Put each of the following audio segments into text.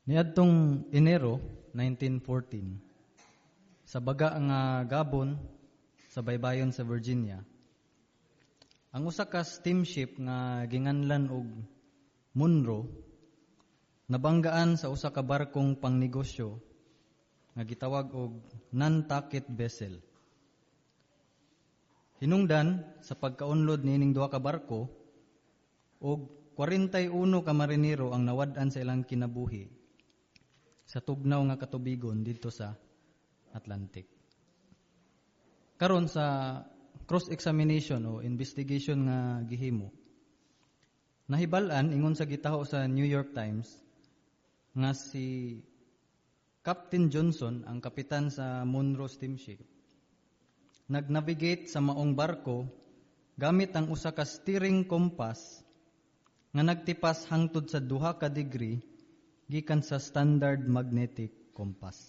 Niadtong Enero 1914, sa baga nga Gabon sa baybayon sa Virginia, ang usa ka steamship nga ginganlan og Monroe nabanggaan sa usa ka barkong pangnegosyo nga gitawag og Nantucket vessel. Hinungdan sa pagkaunlod niining duha ka barko og 41 ka marinero ang nawad-an sa ilang kinabuhi sa tugnaw nga katubigon dito sa Atlantic. Karon sa cross-examination o investigation nga gihimo, nahibal-an ingon sa gitaho sa New York Times nga si Captain Johnson, ang kapitan sa Monroe steamship, nag-navigate sa maong barko gamit ang usa ka steering compass nga nagtipas hangtod sa 2 ka degree gikan sa standard magnetic compass.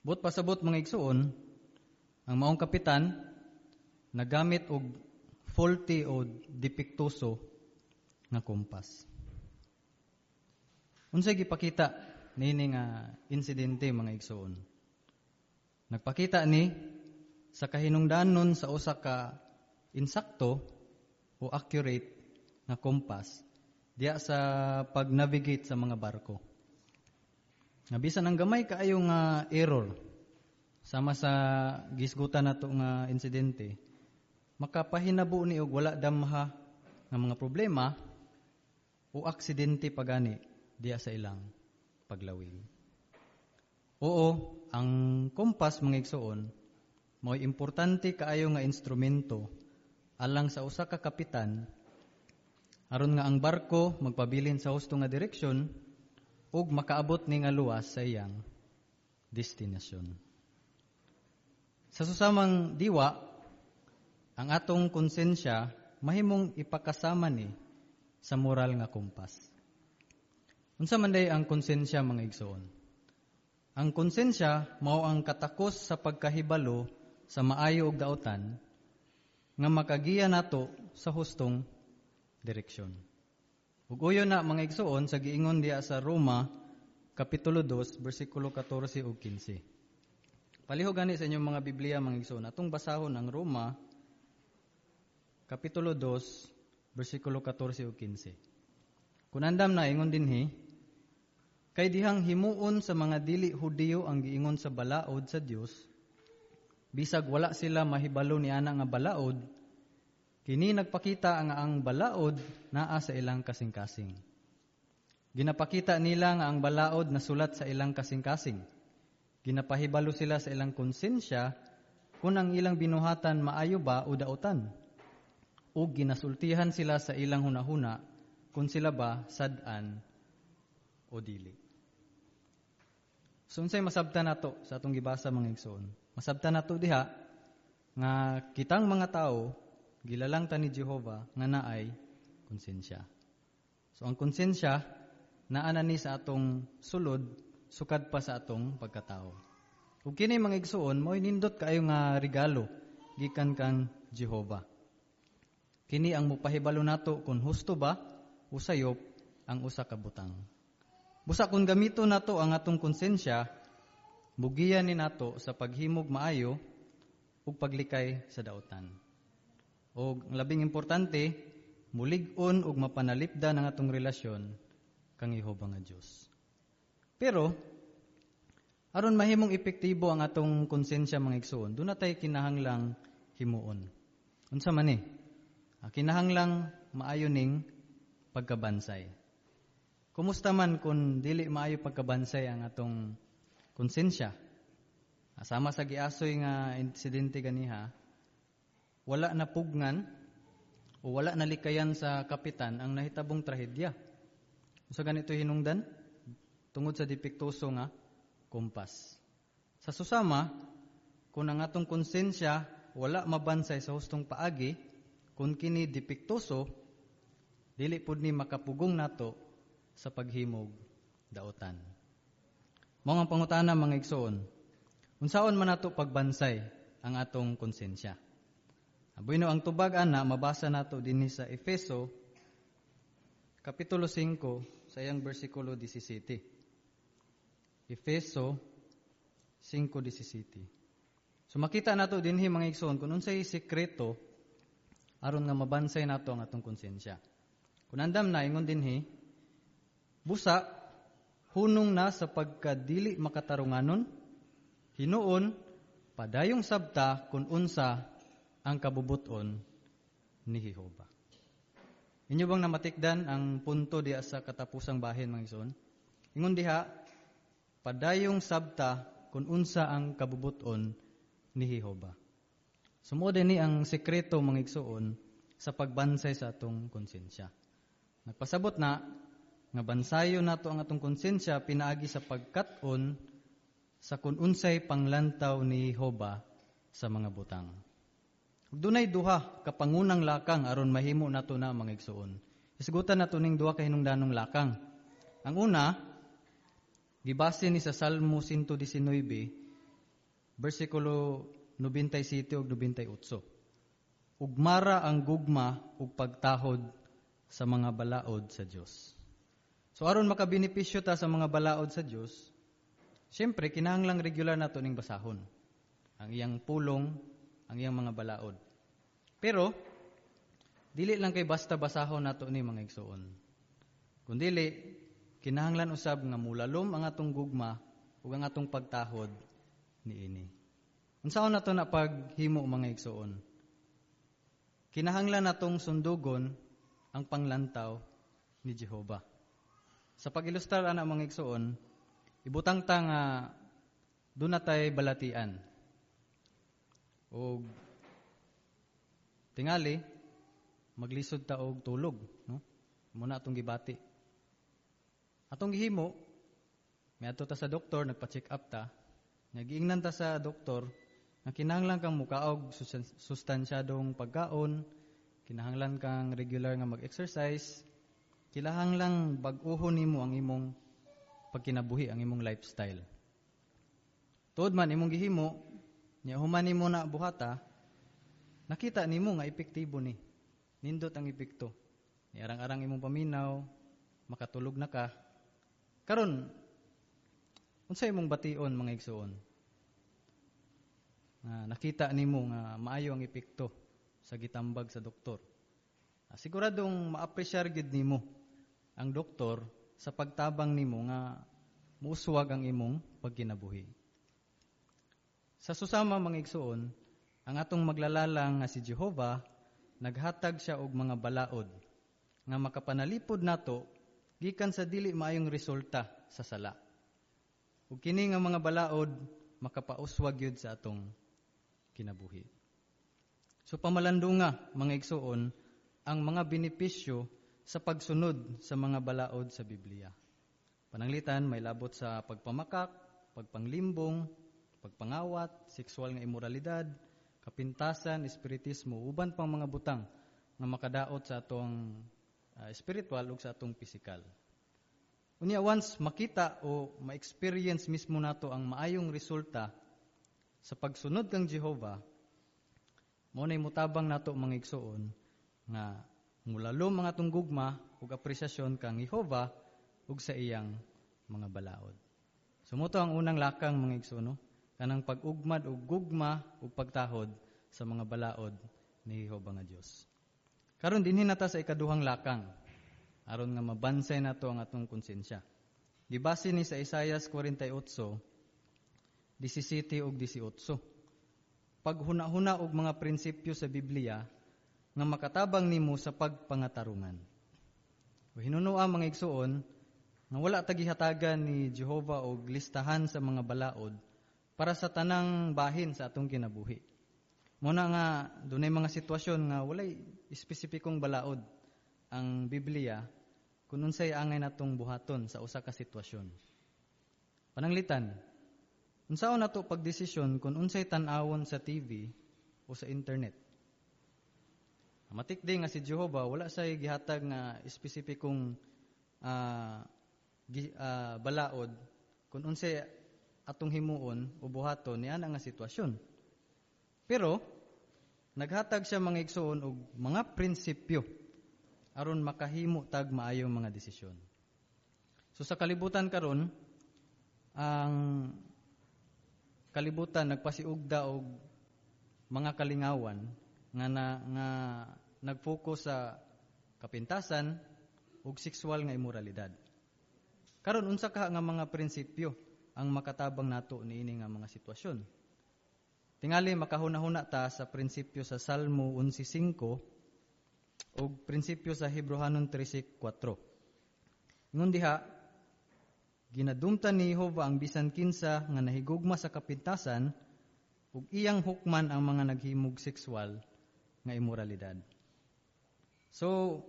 But pasabot mga igsuon, ang maong kapitan nagamit og faulty o depektuso nga compass. Unsay gipakita niini nga insidente mga igsuon? Nagpakita ni sa kahinungdanon sa usa ka insakto o accurate nga compass diya sa pag-navigate sa mga barko. Nga bisan ang gamay kaayo nga error sama sa gisgutan nato nga insidente, makapahinabo ni og wala damha nga mga problema o aksidente pagani diya sa ilang paglawig. Oo, ang compass mga igsuon mo'y importante kaayo nga instrumento alang sa usa ka kapitan aron nga ang barko magpabilin sa husto nga direksyon ug makaabot ni nga luwas sa iyang destinasyon. Sa susamang diwa, ang atong konsensya mahimong ipakasama ni sa moral nga kompas. Unsa man day ang konsensya mga igsoon? Ang konsensya mao ang katakos sa pagkahibalo sa maayo ug daotan nga makagiya nato sa hustong direksyon. Ug uyon na mga igsuon sa giingon diya sa Roma kapitulo 2 bersikulo 14 ug 15. Palihog gani sa inyong mga Biblia mga igsuon. Atong basahon ang Roma kapitulo 2 bersikulo 14 ug 15. Kun andam na ingon dinhi, kay dihang himuon sa mga dili Hudiyo ang giingon sa balaod sa Dios, bisag wala sila mahibalo ni ana nga balaod, kini nagpakita nga ang balaod naa sa ilang kasing-kasing. Ginapakita nila nga ang balaod nasulat sa ilang kasing-kasing. Ginapahibalo sila sa ilang konsensya kung ang ilang binuhatan maayo ba o daotan. O ginasultihan sila sa ilang hunahuna kung sila ba sad-an o dili. So unsay masabtan nato sa atong gibasa mga igsoon? Masabtan nato diha nga kitang mga tao gilalang ta ni Jehova nga naay konsensya. So ang konsensya naa na ni sa atong sulod sukad pa sa atong pagkatao. Ug kini mga igsuon mo'y nindot kaayo nga regalo gikan kang Jehova. Kini ang mopahibalo nato kung husto ba o sayop ang usa ka butang. Busa kung gamito nato ang atong konsensya, bugiyan ni nato sa paghimog maayo ug paglikay sa daotan. O labing importante, mulig-on ug mapanalipdan ang atong relasyon kang Jehova nga Dios. Pero aron mahimong epektibo ang atong konsensya mga igsoon, do natay kinahanglang himuon. Unsa man ni? Kinahanglang maayo ning pagkabansay. Kumusta man kung dili maayo pagkabansay ang atong konsensya? Sama sa giasoy nga insidente ganiha, wala na pugnan o wala na likayan sa kapitan ang nahitabong trahedya. Sa ganito hinungdan, tungod sa depektuso nga kompas. Sa susama, kung ang atong konsensya wala mabansay sa hustong paagi, kung kini depektuso, dili pud ni makapugong nato sa paghimog daotan. Mao ang pangutana mga igsoon, unsaon man nato pagbansay ang atong konsensya? Abuino ang tubag ana mabasa nato dinhi sa Efeso Kapitulo 5 sa iyang bersikulo 17. Efeso 5:17. So makita nato dinhi mga igsoon kung unsay sekreto aron nga mabansay nato ang atong konsensya. Kung andam na ingon dinhi, busa hunong na sa pagkadili makatarunganon, hinuon padayong sabta kung unsa ang kabubuton ni Jehova. Inyo bang namatikdan ang punto diha sa katapusang bahin mga igsoon? Ingon diha, padayong sabta kung unsa ang kabubuton ni Jehova. Sumod ni ang sekreto mga igsoon sa pagbansay sa atong konsensya. Nagpasabot na nga bansayo nato ang atong konsensya pinaagi sa pagkat-on sa kung unsay panglantaw ni Jehova sa mga butang. Dunay duha ka pangunang lakang aron mahimo nato na mga igsoon. Isgutan nato ning duha ka hinungdanong lakang. Ang una, gibase ni sa Salmo 119 bersikulo 97 ug 98. Ugmara ang gugma ug pagtahod sa mga balaod sa Dios. So aron makabenepisyo ta sa mga balaod sa Dios, siyempre kinahanglang regular nato ning basahon ang iyang pulong, ang iyang mga balaod. Pero dili lang kay basta basahon nato ni mga igsoon. Kundili kinahanglan usab nga mulalom ang atong gugma ug ang atong pagtahod niini. Unsaon nato na paghimo mga igsoon? Kinahanglan natong sundugon ang panglantaw ni Jehova. Sa pag-ilustrar ana mga igsoon, ibutang ta nga doon natay balatian. O tingali maglisod ta og tulog, no? Muna atong gibati. Atong gihimo, may ato ta sa doktor, nagpa-check up ta. Nagiingnan ta sa doktor na kinahanglan kang mukaog sustansyadong pagkaon, kinahanglan kang regular nga mag-exercise, kinahanglan bag-uhon nimo ang imong pagkinabuhi, ang imong lifestyle. Tuod man imong gihimo, nya human nimo na buhata, nakita nimo nga epektibo ni. Nindot ang epekto. Ni arang-arang imong paminaw, makatulog na ka. Karon unsa imong bation mga igsoon? Nakita nimo nga maayo ang epekto sa gitambag sa doktor. Siguradong maapresyar gid nimo ang doktor sa pagtabang nimo nga muuswag ang imong pagkinabuhi. Sa susama mga igsoon, ang atong maglalalang nga si Jehova naghatag siya og mga balaod nga makapanalipod nato gikan sa dili maayong resulta sa sala. Ug kini nga mga balaod makapauswag gyud sa atong kinabuhi. So pamalandunga mga igsoon ang mga benepisyo sa pagsunod sa mga balaod sa Biblia. Pananglitan may labot sa pagpamakak, pagpanglimbong, pagpangawat, sexual nga imoralidad, kapintasan, espiritismo, uban pang mga butang nga makadaot sa atong spiritual ug sa atong physical. Unya once makita o ma-experience mismo nato ang maayong resulta sa pagsunod kang Jehova, mo nay mutabang nato mga igsoon nga mulalom ang atong gugma ug apresyasyon kang Jehova ug sa iyang mga balaod. Sumuto ang unang lakang mga igsoon, no? Kanang pag-ugmad ug gugma ug pagtahod sa mga balaod ni Jehova nga Dios. Karon dinhi nata sa ikaduhang lakang aron nga mabansay nato ang atong konsensya. Gibase ni sa Isaias 48:17 ug 18. Paghuna-huna og mga prinsipyo sa Biblia nga makatabang nimo sa pagpangatarungan. Hinunoa mga igsoon nga wala tagihatagan ni Jehova og listahan sa mga balaod para sa tanang bahin sa atong kinabuhi. Muna nga dunay mga sitwasyon nga walay espesipikong balaod ang Biblia kung unsay angay natong buhaton sa usa ka sitwasyon. Pananglitan, unsaon nato pagdesisyon kung unsay tan-awon sa TV o sa internet? Matikdi nga si Jehova wala say gihatag nga espesipikong balaod kung unsay atong himuon o buhaton niana nga sitwasyon. Pero naghatag siya mga igsoon og mga prinsipyo aron makahimo tag maayong mga desisyon. So sa kalibutan karon, ang kalibutan nagpasiugda og mga kalingawan nga nag-focus sa kapintasan ug sexual nga immoralidad. Karon unsa ka nga mga prinsipyo ang makatabang nato niini nga mga sitwasyon? Tingali makahuna-huna ta sa prinsipyo sa Salmo 11:5 ug prinsipyo sa Hebrehanon 13:4. Ingon diha, ginadumtan ni Jehova ang bisan kinsa nga nahigugma sa kapintasan ug iyang hukman ang mga naghimog sexual nga immoralidad. So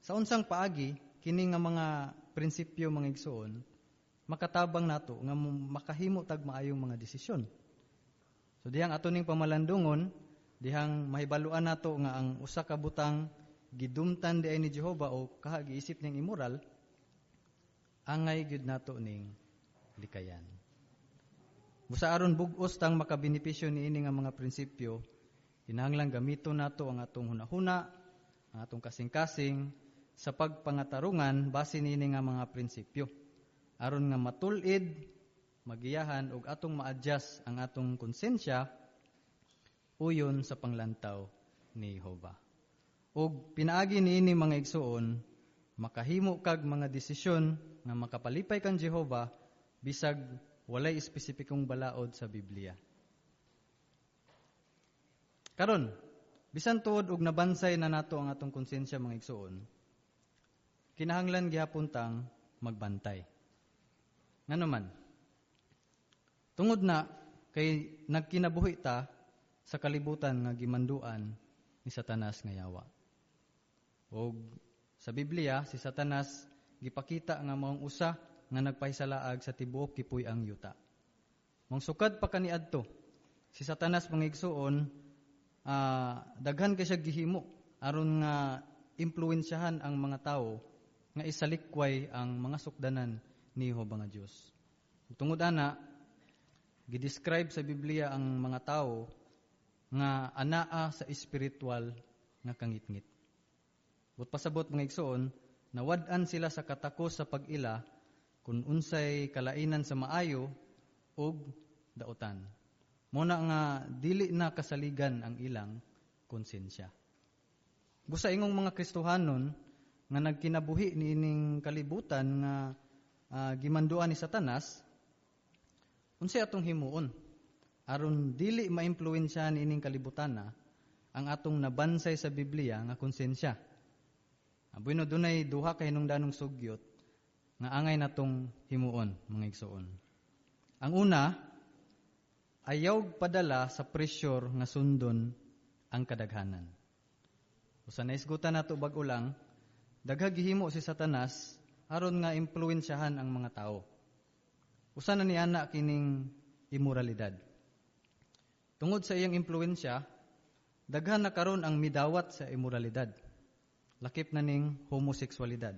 sa unsang paagi kini nga mga prinsipyo mga igsoon makatabang nato nga makahimo tag maayong mga desisyon. So dihang ato ning pamalandungon, dihang mahibaluan nato nga ang usa ka butang gidumtan diay ni Jehova o kaha giisip ning immoral, angay gyud nato ning likayan. Busa aron bug-os tang makabenepisyo niini nga mga prinsipyo, kinahanglan gamiton nato ang atong hunahuna, ang atong kasing-kasing sa pagpangatarungan base niini nga mga prinsipyo. Aron nga matulid, magiyahan ug atong ma-adjust ang atong konsensya uyon sa panglantaw ni Jehova. Ug pinaagi niini mga igsuon, makahimo kag mga desisyon nga makapalipay kang Jehova bisag walay espesipikong balaod sa Biblia. Karon, bisan tuod og nabansay na nato ang atong konsensya mga igsuon, kinahanglan gihapon tang magbantay. Ngano man? Tungod na kay nagkinabuhi ta sa kalibutan nga gimanduan ni Satanas nga yawa. Og sa Biblia si Satanas gipakita nga maong usa nga nagpahisalaag sa tibuok kipuy ang yuta. Mong sukad pa kaniadto si Satanas mga igsuon, daghan kay siya gihimo aron nga impluwensyahan ang mga tawo nga isalikway ang mga sukdanan ni Jehova nga Dios. Tungod ana, gidescribe sa Biblia ang mga tawo nga anaa sa espiritual nga kangitngit. But pasabot mga igsoon, nawad-an sila sa katakos sa pag-ila kung unsay kalainan sa maayo ug dautan. Muna nga dili na kasaligan ang ilang konsensya. Busa ingong mga Kristohanon nga nagkinabuhi niining kalibutan nga gimanduan ni Satanas, unsay atong himuon aron dili maimpluwensyahan ining kalibutana ang atong nabansay sa Biblia nga konsensya. Bueno dunay duha ka hinungdanong sugyot nga angay natong himuon mga igsoon. Ang una, ayaw padala sa pressure nga sundon ang kadaghanan. Usa naisgutan nato bag-o lang, dagha gihimo si Satanas aron nga impluwensyahan ang mga tao. Usa na niana kining immoralidad. Tungod sa iyang impluwensya, daghan na karon ang midawat sa immoralidad. Lakip na ning homosexualidad.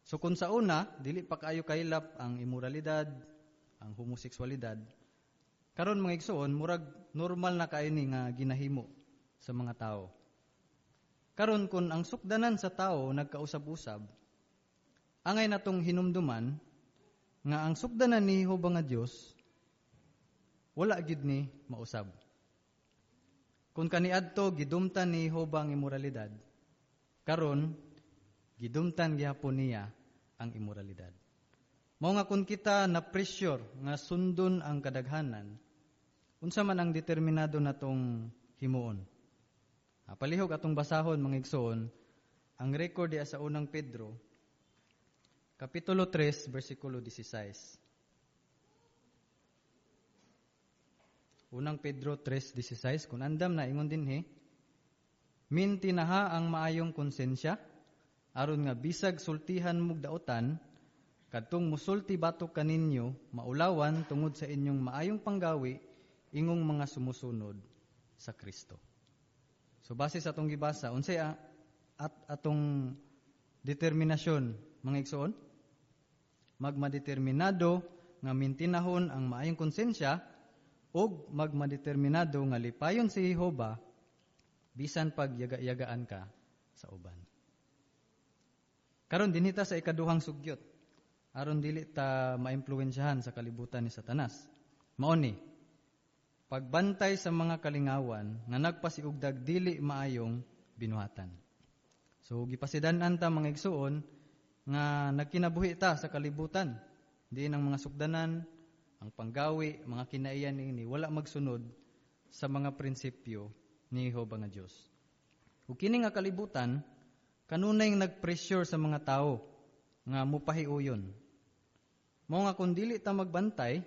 So kung sa una, dili pa kaayo kailap ang immoralidad, ang homosexualidad, karon mga igsoon, murag normal na kayo ni nga ginahimo sa mga tao. Karon kung ang sukdanan sa tao nagkausab-usab, angay natong hinumduman nga ang sukdanan ni Jehova nga Dios wala gid ni mausab. Kung kaniadto gidumtan ni Jehova ang immoralidad, karon gidumtan gyapon niya ang immoralidad. Mao nga kung kita na pressure nga sundon ang kadaghanan, unsa man ang determinado natong himuon. Palihog atong basahon mga igsoon ang record diya sa unang Pedro Kapitulo 3, versikulo 16. Unang Pedro 3:16, kung andam na ingon dinhi, mintinaha ang maayong konsensya, aron nga bisag sultihan mog dautan, kadtong musulti batok kaninyo, maulawan tungod sa inyong maayong panggawi, ingong mga sumusunod sa Kristo. So base sa atong gibasa, unsay atong determinasyon mga igsoon? Magmadeterminado nga mintinahon ang maayong konsensya ug magmadeterminado nga lipayon si Jehova bisan pag yaga-yagaan ka sa uban. Karon dinhita sa ikaduhang sugyot, aron dili ta maimpluwensyahan sa kalibutan ni Satanas. Mao ni pagbantay sa mga kalingawan nga nagpasiugdag dili maayong binuhatan. So gipasidan-an ta mga igsuon nga nagkinabuhi ta sa kalibutan. Diin ang mga sukdanan, ang panggawi, mga kinaiyan ini wala magsunod sa mga prinsipyo ni Jehova nga Dios. Ug kini nga kalibutan kanunay nagpressure sa mga tao nga mupahiuyon. Mao nga kun dili ta magbantay,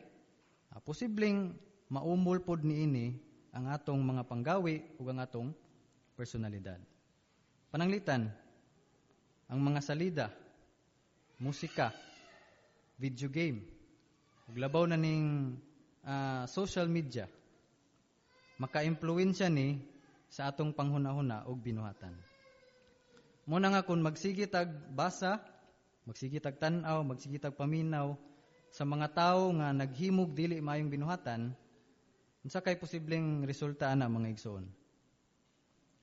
posibleng maumol pod niini ang atong mga panggawi ug ang atong personalidad. Pananglitan, ang mga salida, musika, video game, ug labaw na ning social media, maka-impluwensya ni sa atong panghunahuna ug binuhatan. Muna nga kung magsige tag basa, magsige tag tan-aw, magsige tag paminaw sa mga tao nga naghimog dili maayong binuhatan, unsa kay posibleng resulta ana mga igsoon?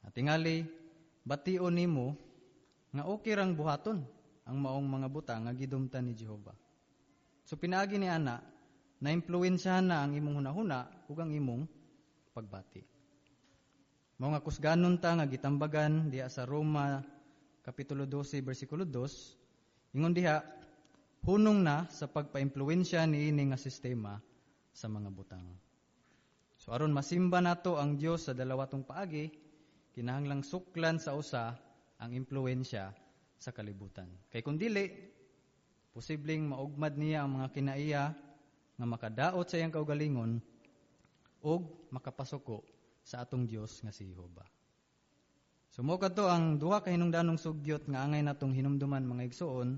At tingali bation nimo nga okay rang buhaton ang maong mga butang nga gidumtan ni Jehova. So pinaagi ni ana na impluwensyahan na ang imong hunahuna ug ang imong pagbati. Mao nga kusganon ta nga gitambagan diha sa Roma kapitulo 12 bersikulo 2, ingon diha hunong na sa pagpaimpluwensya niini nga sistema sa mga butang. So aron masimba nato ang Dios sa dalawa tong paagi, kinahanglang suklan sa usa ang impluwensya sa kalibutan. Kay kun dili, posibleng maugmad niya ang mga kinaiya nga makadaot sa iyang kaugalingon ug makapasuko sa atong Dios nga si Jehova. Sumo kadto ang duha ka hinungdanong sugyot nga angay natong hinumduman mga igsoon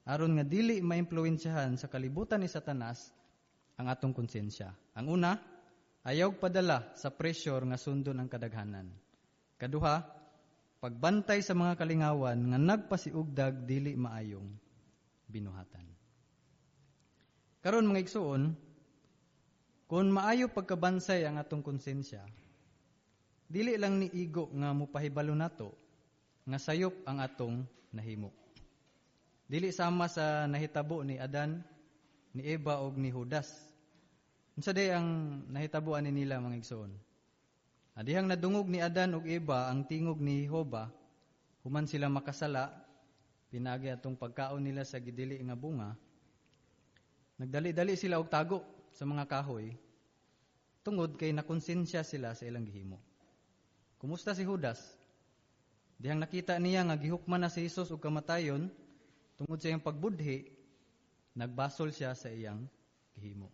aron nga dili maimpluwensyahan sa kalibutan ni Satanas ang atong konsensya. Ang una, ayaw padala sa pressure nga sundon ang kadaghanan. Kaduha, pagbantay sa mga kalingawan nga nagpasiugdag dili maayong binuhatan. Karon mga igsoon, kung maayo pagkabansay ang atong konsensya, dili lang ni igo nga mupahibalo nato nga sayop ang atong nahimo. Dili sama sa nahitabo ni Adan, ni Eva ug ni Judas. Unsa day ang nahitabuan ni nila mga igsoon? Adihang nadungog ni Adan ug Eva ang tingog ni Jehova, human sila makasala, pinagi atong pagkaon nila sa gidili nga bunga, nagdali-dali sila og tago sa mga kahoy, tungod kay nakonsensya sila sa ilang gihimo. Kumusta si Judas? Dihang nakita niya nga gihukman na si Jesus og kamatayon, tungod sa iyang pagbudhi, nagbasol siya sa iyang gihimo.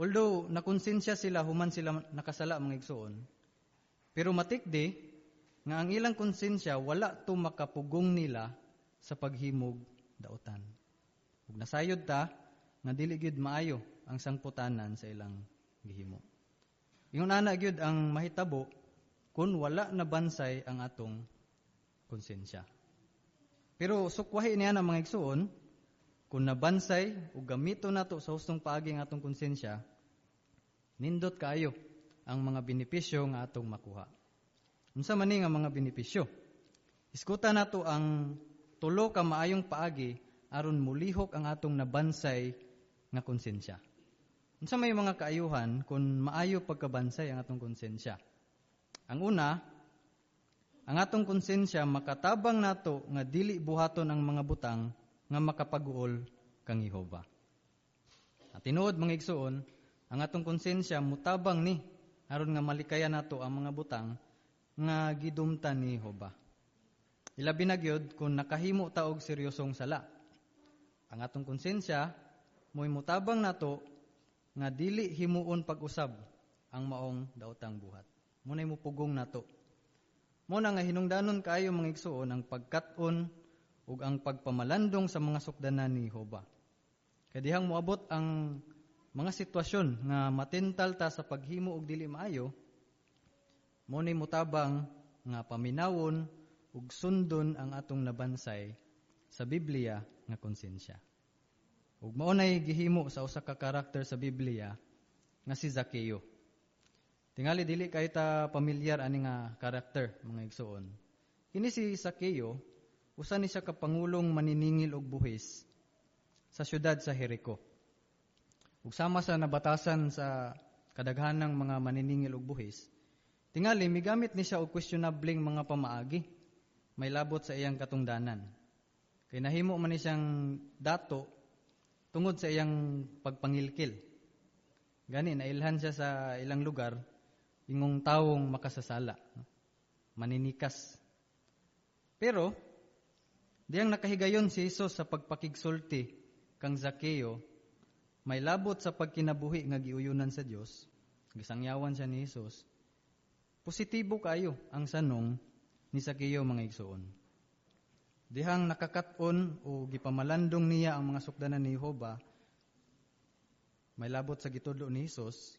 Although nakonsensya sila human sila nakasala mga igsoon, pero matikdi nga ang ilang konsensya wala to makapugong nila sa paghimog daotan. Ug nasayod ta nga dili gyud maayo ang sangputanan sa ilang gihimo. Ingon ana gyud ang mahitabo kun wala na bansay ang atong konsensya. Pero sukwahi niya na mga igsoon, kung nabansay o gamito nato sa hustong paagi ang atong konsensya, nindot kaayo ang mga benepisyo nga atong makuha. Unsa man ni nga mga benepisyo? Iskuta nato ang tulo ka maayong paagi aron mulihok ang atong nabansay nga konsensya. Unsa may mga kaayuhan kung maayo pagkabansay ang atong konsensya? Ang una, ang atong konsensya makatabang nato nga dili buhaton ang mga butang nga makapaguol kang Jehova. At tinuod mga igsoon, ang atong konsensya mutabang ni aron nga malikaya nato ang mga butang nga gidumtan ni Jehova. Ilabi na gyud kung nakahimo ta og seryosong sala. Ang atong konsensya mo'y mutabang nato nga dili himuon pag-usab ang maong daotang buhat. Munay mupugong nato. Muna nga hinungdanon kaayo mga igsoon ang pagkat-on ug ang pagpamalandong sa mga sukdanan ni Jehova. Kay dihang moabot ang mga sitwasyon nga matintal ta sa paghimo og dili maayo, munay mutabang nga paminawon ug sundon ang atong nabansay sa Biblia nga konsensya. Ug mao nay gihimo sa usa ka karakter sa Biblia nga si Zakeo. Tingali dili kay ta pamilyar ani nga karakter mga igsoon. Kini si Zakeo usa ni siya ka pangulong maniningil og buhis sa syudad sa Jericho. Ug sama sa nabatasan sa kadaghanang mga maniningil og buhis, tingali migamit ni siya og questionabling mga pamaagi may labot sa iyang katungdanan. Kay nahimo man ni siyang dato tungod sa iyang pagpangilkil. Gani nailhan siya sa ilang lugar ingong tawong makasasala, maninikas. Pero diyang nakahigayon si Jesus sa pagpakigsulti kang Zakeo, may labot sa pagkinabuhi nga giuyunan sa Dios, gisangyawan siya ni Jesus. Positibo kayo ang sanong ni Zakeo mga igsoon. Dihang nakakaton o gipamalandong niya ang mga sukdanan ni Jehova, may labot sa gitudlo ni Jesus,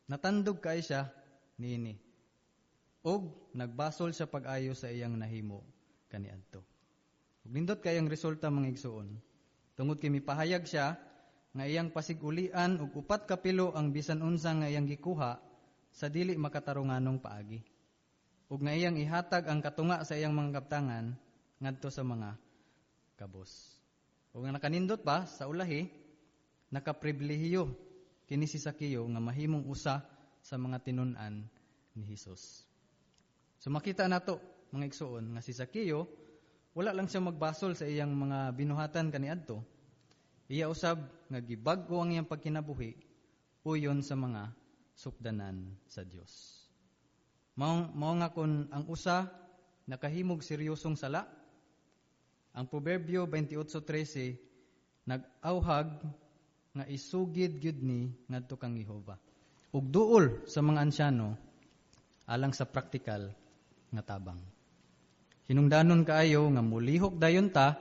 natandog kay siya niini. Og nagbasol siya pag-ayo sa iyang nahimo kaniadto. Ug nindot kay ang resulta mga igsoon. Tungod kay mipahayag siya nga iyang pasig-ulian ug 4 ka pilo ang bisan unsa nga iyang gikuha sa dili makatarunganong paagi. Ug nga iyang ihatag ang katunga sa iyang mga kaptangan ngadto sa mga kabos. Ug nga nakanindot pa sa ulahi, nakapribilehiyo kini si Zakeo nga mahimong usa sa mga tinun-an ni Hesus. So makita nato mga igsoon nga si Zakeo wala lang siya magbasol sa iyang mga binuhatan kaniadto. Iya usab nga gibag-o ang iyang pagkinabuhi uyon sa mga sukdanan sa Dios. Mao nga kun ang usa nakahimog seryosong sala, ang Proverbio 28:13 nag-awhag nga isugid gyud ni ngadto kang Jehova. Ug duol sa mga ansyano alang sa praktikal nga tabang. Hinungdanon kaayo nga mulihok dayon ta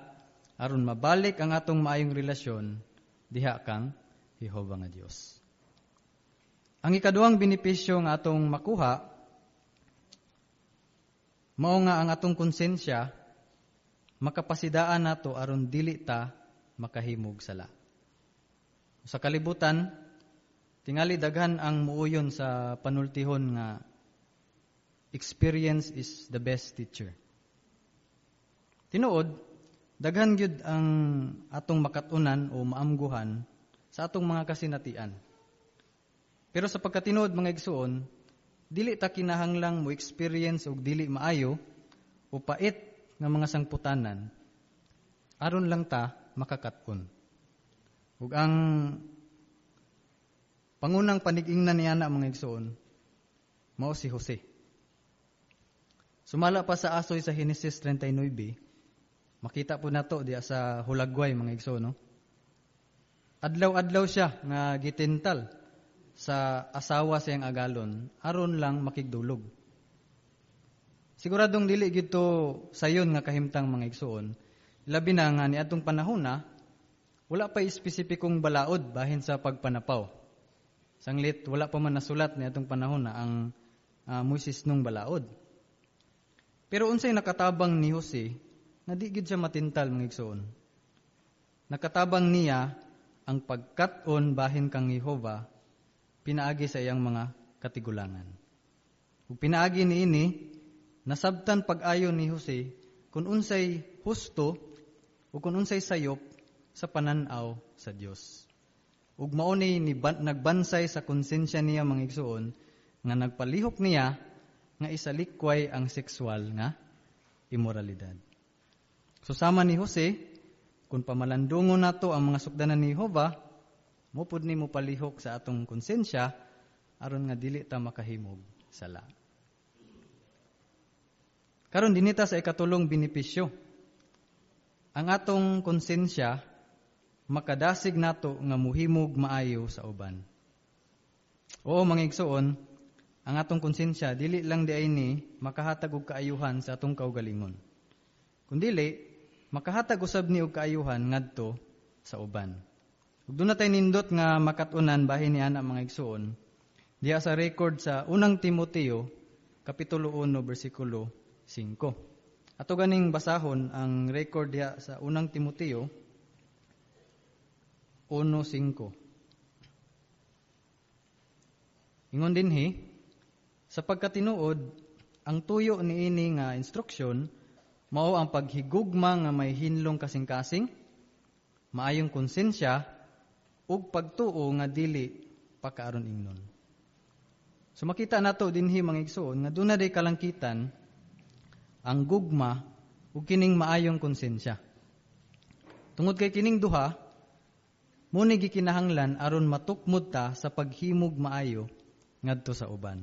aron mabalik ang atong maayong relasyon diha kang Jehova nga Dios. Ang ikaduhang benepisyo nga atong makuha mao nga ang atong konsensya makapasidaan nato aron dili ta makahimog sala. Sa kalibutan, tingali daghan ang muuyon sa panultihon nga experience is the best teacher. Tinuod, daghan gyud ang atong makatunan o maamguhan sa atong mga kasinatian. Pero sa pagkatinuod mga igsoon, dili ta kinahanglang mo experience og dili maayo o pait nga mga sangputanan aron lang ta makakatkon. Ug ang pangunang panig-ingnan niya na mga igsoon mao si Jose. Sumala pa sa asoy sa Genesis 39, makita po nato diya sa hulagway mga igsoon, no? Adlaw-adlaw siya nga gitintal sa asawa sa iyang agalon aron lang makigdulog. Siguradong dili gito sayon nga kahimtang mga igsoon. Labi na nga niadtong panahon na wala pa espesipikong balaod bahin sa pagpanapaw. Sanglit wala pa man nasulat niadtong panahon na ang Moises nung balaod. Pero unsay nakatabang ni Jose na di gid siya matintal mga igsoon. Nakatabang niya ang pagkat-on bahin kang Jehova pinaagi sa iyang mga katigulangan. Ug pinaagi niini nasabtan pag-ayo ni Jose kung unsay husto o kung unsay sayop sa pananaw sa Dios. Ug mao ni nagbansay sa konsensya niya mga igsoon nga nagpalihok niya nga isalikway ang sexual nga immoralidad. So sama ni Jose, kung pamalandungon nato ang mga sukdanan ni Jehova, mupod ni mo palihok sa atong konsensya aron nga dili ta makahimog sala. Karon dinita sa ikatulong benepisyo. Ang atong konsensya makadasig nato nga muhimog maayo sa uban. Oo mga igsoon, ang atong konsensya dili lang diay ni makahatag og kaayuhan sa atong kaugalingon. Kundili makahatag usab ni og kaayuhan ngadto sa uban. Ug dunay tay nindot nga makatunan bahin ni ana mga igsoon diha sa record sa 1 Timoteo kapitulo 1 bersikulo 5. Ato ganing basahon ang record diha sa 1 Timoteo 1:5. Ingon dinhi, sa pagkatinuod, ang tuyo niini nga instruksyon mao ang paghigugma nga may hinlong kasing-kasing, maayong konsensya, ug pagtuo nga dili pakaaron ingnon. So makita nato dinhi mga igsoon nga duna day kalangkitan ang gugma ug kining maayong konsensya. Tungod kay kining duha, muni gikinahanglan aron matukmod ta sa paghimog maayo ngadto sa uban.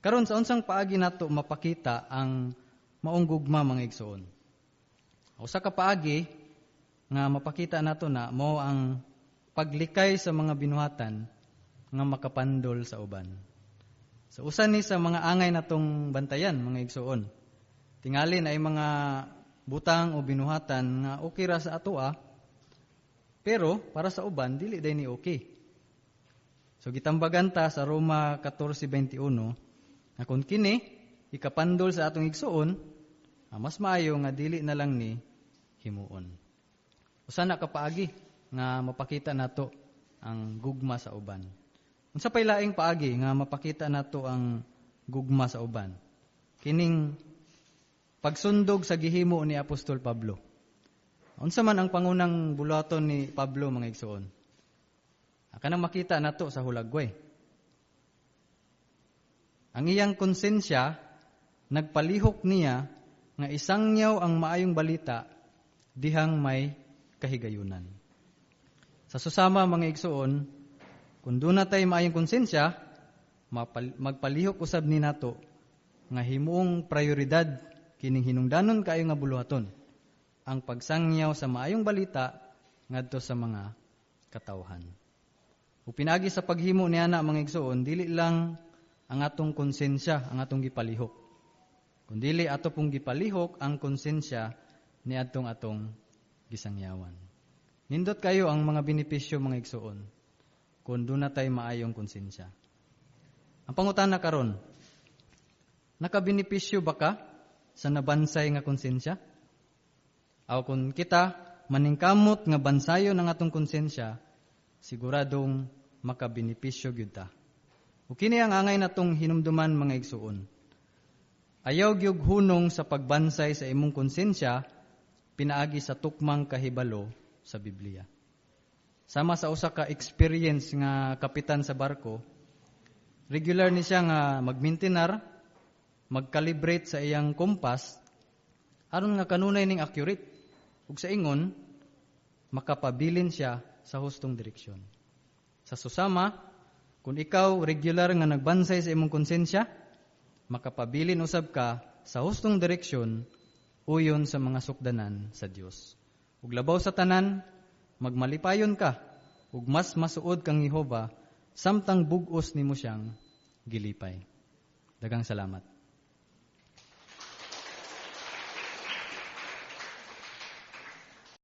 Karon sa unsang paagi nato mapakita ang maong gugma mga igsoon? Usa ka paagi nga mapakita nato na mao ang paglikay sa mga binuhatan nga makapandol sa uban. So usa ni sa mga angay natong bantayan mga igsoon. Tingali na ay mga butang o binuhatan nga okay ra sa atoa, pero para sa uban dili day ni okay. So gitambagan ta sa Roma 14:21 na kung kini ikapandol sa atong igsoon, mas maayo nga dili na lang ni himuon. Usa na kapaagi nga mapakita nato ang gugma sa uban. Unsa pay laing paagi nga mapakita nato ang gugma sa uban? Kining pagsundog sa gihimo ni Apostol Pablo. Unsa man ang pangunang bulaton ni Pablo mga igsoon? Kanang makita nato sa hulagway. Ang iyang konsensya nagpalihok niya nga isangyaw ang maayong balita dihang may kahigayunan. Sa susama mga igsoon, kung doon na tayo maayong konsensya, magpalihok usab ni nato nga himuong prioridad kining hinungdanon kayo nga buluhaton ang pagsangyaw sa maayong balita ngadto sa mga katawhan. Ug pinaagi sa paghimo niana mga igsoon, dili lang ang atong konsensya ang atong gipalihok, kundi ato pong gipalihok ang konsensya ni atong gisangyawan. Nindot kayo ang mga benepisyo mga igsoon kung doon na tayo maayong konsensya. Ang pangutana karon, nakabenepisyo ba ka sa nabansay nga konsensya? Aw kung kita maningkamot nga bansayon ang atong konsensya, siguradong makabenepisyo gyud ta. Ug kini ang angay natong hinumduman mga igsoon. Ayaw gyud hunong sa pagbansay sa imong konsensya pinaagi sa tukmang kahibalo sa Biblia. Sama sa usa ka experience nga kapitan sa barko, regular ni siya nga magmintinar, magkalibrate sa iyang kompas aron nga kanunay ning accurate. Ug sa ingon, makapabilin siya sa hustong direksyon. Sa susama, kung ikaw regular nga nagbansay sa imong konsensya, makapabilin usab ka sa hustong direksyon uyon sa mga sukdanan sa Dios. Ug labaw sa tanan, magmalipayon ka ug mas masuod kang Jehova samtang bug-os nimo siyang gilipay. Daghang salamat.